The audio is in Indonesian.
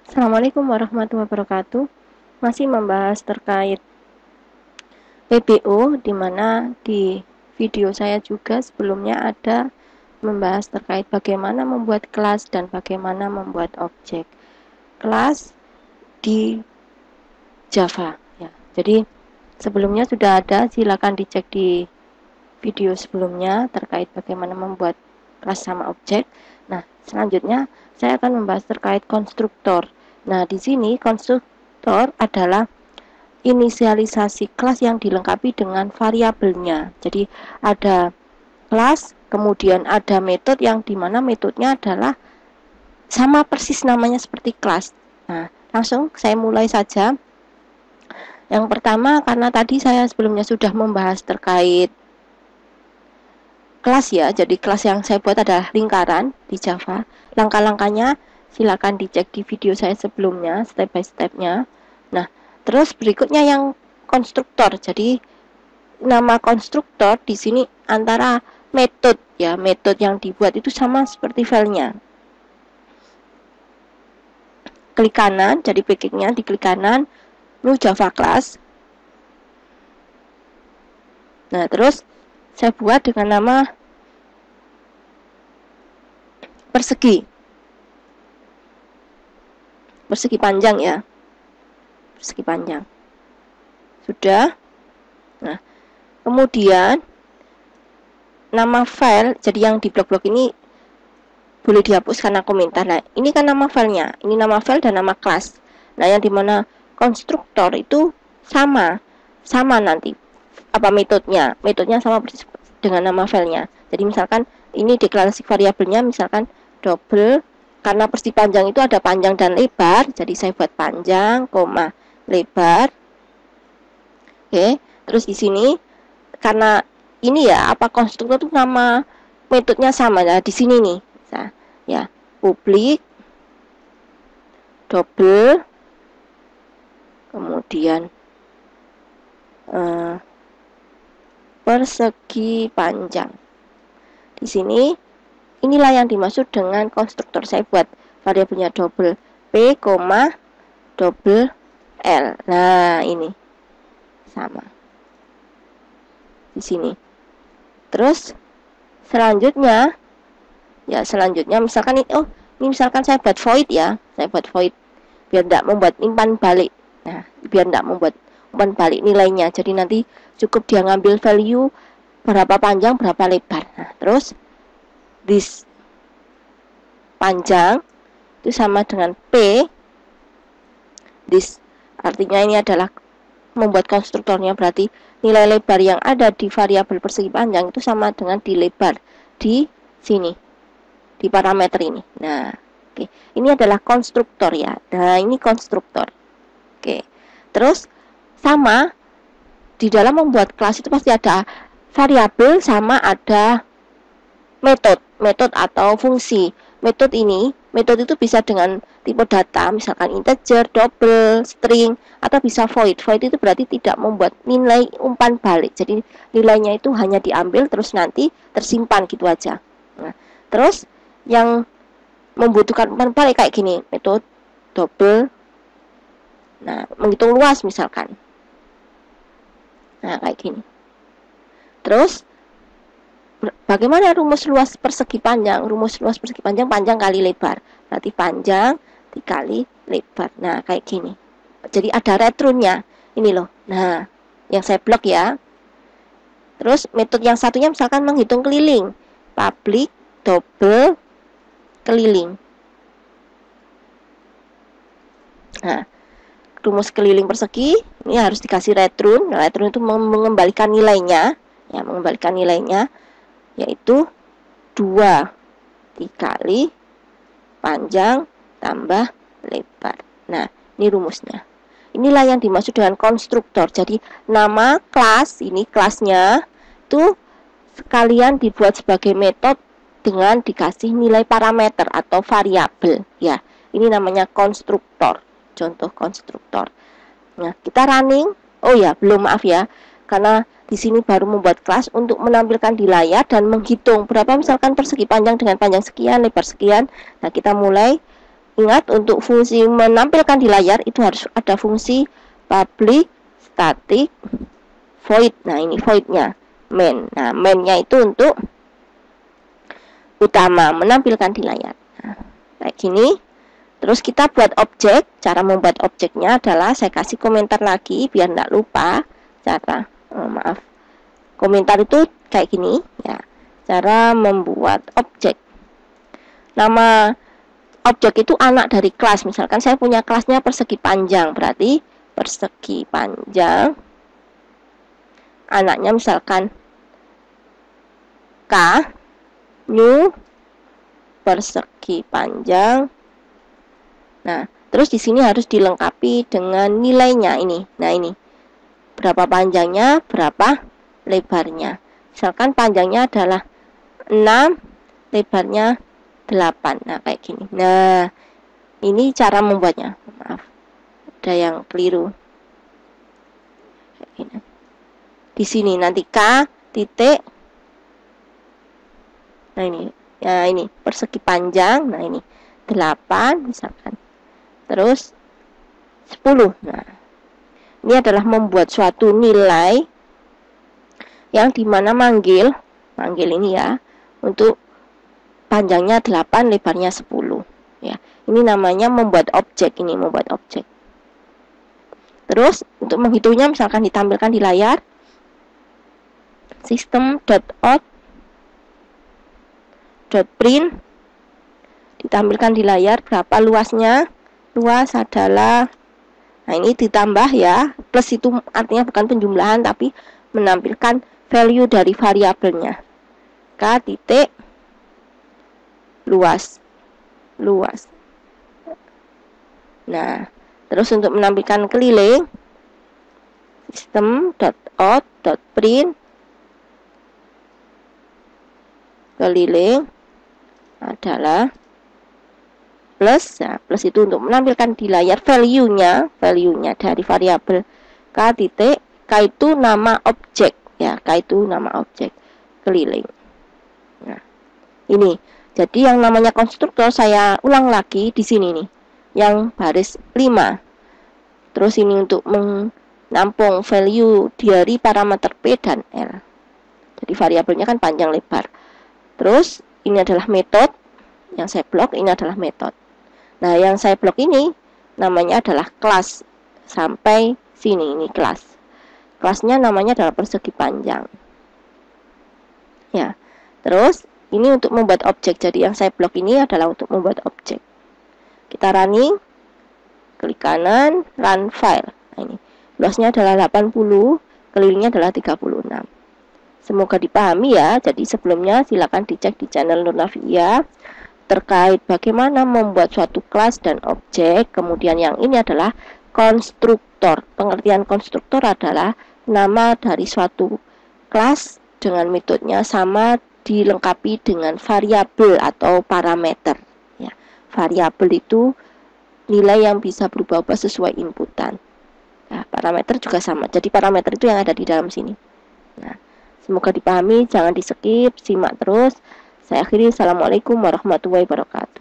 Assalamualaikum warahmatullahi wabarakatuh. Masih membahas terkait PBO, di mana di video saya juga sebelumnya ada membahas terkait bagaimana membuat kelas dan bagaimana membuat objek kelas di Java. Ya, jadi sebelumnya sudah ada, silakan dicek di video sebelumnya terkait bagaimana membuat kelas sama objek. Nah, selanjutnya saya akan membahas terkait konstruktor. Nah, di sini konstruktor adalah inisialisasi kelas yang dilengkapi dengan variabelnya. Jadi ada kelas, kemudian ada metode yang dimana metodenya adalah sama persis namanya seperti kelas. Nah, langsung saya mulai saja. Yang pertama, karena tadi saya sebelumnya sudah membahas terkait kelas ya, jadi kelas yang saya buat adalah lingkaran di Java. Langkah-langkahnya silakan dicek di video saya sebelumnya, step by stepnya. Nah, terus berikutnya yang konstruktor. Jadi nama konstruktor di sini antara metode ya, metode yang dibuat itu sama seperti filenya. Klik kanan, jadi backingnya diklik kanan, new Java class. Nah, terus saya buat dengan nama persegi panjang ya, persegi panjang. Sudah. Nah, kemudian nama file, jadi yang di blok-blok ini boleh dihapus karena komentar. Nah, ini kan nama filenya, ini nama file dan nama kelas. Nah, yang dimana konstruktor itu sama nanti apa metodenya sama persis dengan nama filenya. Jadi misalkan ini deklarasi variabelnya, misalkan double, karena persegi panjang itu ada panjang dan lebar, jadi saya buat panjang, koma, lebar. Oke, terus di sini karena ini ya, apa konstruktor itu nama metodenya sama ya, di sini nih. Nah, ya, publik double, kemudian persegi panjang. Di sini inilah yang dimaksud dengan konstruktor. Saya buat variabelnya double p, double l. Nah, ini sama di sini. Terus selanjutnya misalkan ini, ini misalkan saya buat void ya, saya buat void biar tidak membuat umpan balik. Nah, biar tidak membuat umpan balik nilainya, jadi nanti cukup dia ngambil value berapa panjang berapa lebar. Nah, terus this panjang itu sama dengan p, this artinya ini adalah membuat konstruktornya, berarti nilai lebar yang ada di variabel persegi panjang itu sama dengan di lebar di sini, di parameter ini. Nah, oke, ini adalah konstruktor ya. Nah, ini konstruktor. Oke, terus sama di dalam membuat kelas itu pasti ada variabel sama ada metode atau fungsi. Metode itu bisa dengan tipe data, misalkan integer, double, string, atau bisa void. Void itu berarti tidak membuat nilai umpan balik. Jadi nilainya itu hanya diambil terus nanti tersimpan gitu aja. Nah, terus yang membutuhkan umpan balik kayak gini, metode double. Nah, menghitung luas misalkan. Nah, kayak gini. Terus bagaimana rumus luas persegi panjang? Rumus luas persegi panjang, panjang kali lebar. Berarti panjang dikali lebar. Nah, kayak gini. Jadi ada returnnya. Ini loh. Nah, yang saya blok ya. Terus metode yang satunya misalkan menghitung keliling. Public double keliling. Nah, rumus keliling persegi ini harus dikasih return. Nah, return itu mengembalikan nilainya, ya, mengembalikan nilainya yaitu 2 dikali panjang tambah lebar. Nah, ini rumusnya. Inilah yang dimaksud dengan konstruktor. Jadi nama kelas, ini kelasnya itu sekalian dibuat sebagai metode dengan dikasih nilai parameter atau variabel. Ya, ini namanya konstruktor. Contoh konstruktor. Nah, kita running. Oh ya, belum, maaf ya. Karena di sini baru membuat kelas untuk menampilkan di layar dan menghitung berapa misalkan persegi panjang dengan panjang sekian, lebar sekian. Nah, kita mulai Ingat, untuk fungsi menampilkan di layar itu harus ada fungsi public static void. Nah, ini voidnya main. Nah, mainnya itu untuk utama, menampilkan di layar. Nah, kayak gini. Terus kita buat objek. Cara membuat objeknya adalah saya kasih komentar lagi biar enggak lupa. Komentar itu kayak gini ya. Cara membuat objek. Nama objek itu anak dari kelas. Misalkan saya punya kelasnya persegi panjang, berarti persegi panjang anaknya misalkan K new persegi panjang. Nah, terus di sini harus dilengkapi dengan nilainya ini. Nah, ini berapa panjangnya, berapa lebarnya. Misalkan panjangnya adalah 6, lebarnya 8. Nah, kayak gini. Nah, ini cara membuatnya. Maaf, ada yang keliru. Kayak gini. Di sini nanti K titik. Nah, ini. Ya, ini persegi panjang. Nah, ini 8 misalkan. Terus 10. Nah, ini adalah membuat suatu nilai yang dimana manggil ini ya, untuk panjangnya 8, lebarnya 10 ya. Ini namanya membuat objek. Ini membuat objek. Terus untuk menghitungnya misalkan ditampilkan di layar, system.out.print ditampilkan di layar berapa luasnya. Luas adalah, nah ini ditambah ya, plus itu artinya bukan penjumlahan tapi menampilkan value dari variabelnya. K titik luas. Nah, terus untuk menampilkan keliling, system.out.print keliling adalah plus. Nah, plus itu untuk menampilkan di layar value-nya dari variabel K titik. K itu nama objek ya, K itu nama objek keliling. Nah, ini. Jadi yang namanya konstruktor saya ulang lagi di sini nih. Yang baris 5. Terus ini untuk menampung value dari parameter P dan L. Jadi variabelnya kan panjang lebar. Terus ini adalah metode yang saya blok, ini adalah metode. Nah, yang saya blok ini namanya adalah kelas. Sampai sini, ini kelas. Kelasnya namanya adalah persegi panjang. Ya. Terus ini untuk membuat objek. Jadi yang saya blok ini adalah untuk membuat objek. Kita running, klik kanan, run file. Nah, ini luasnya adalah 80, kelilingnya adalah 36. Semoga dipahami ya. Jadi sebelumnya silakan dicek di channel Nurnavia terkait bagaimana membuat suatu kelas dan objek. Kemudian yang ini adalah konstruktor. Pengertian konstruktor adalah nama dari suatu kelas dengan metodenya sama dilengkapi dengan variabel atau parameter ya. Variabel itu nilai yang bisa berubah-ubah sesuai inputan. Nah, parameter juga sama. Jadi parameter itu yang ada di dalam sini. Nah, semoga dipahami, jangan di skip, simak terus. Saya akhiri. Assalamualaikum warahmatullahi wabarakatuh.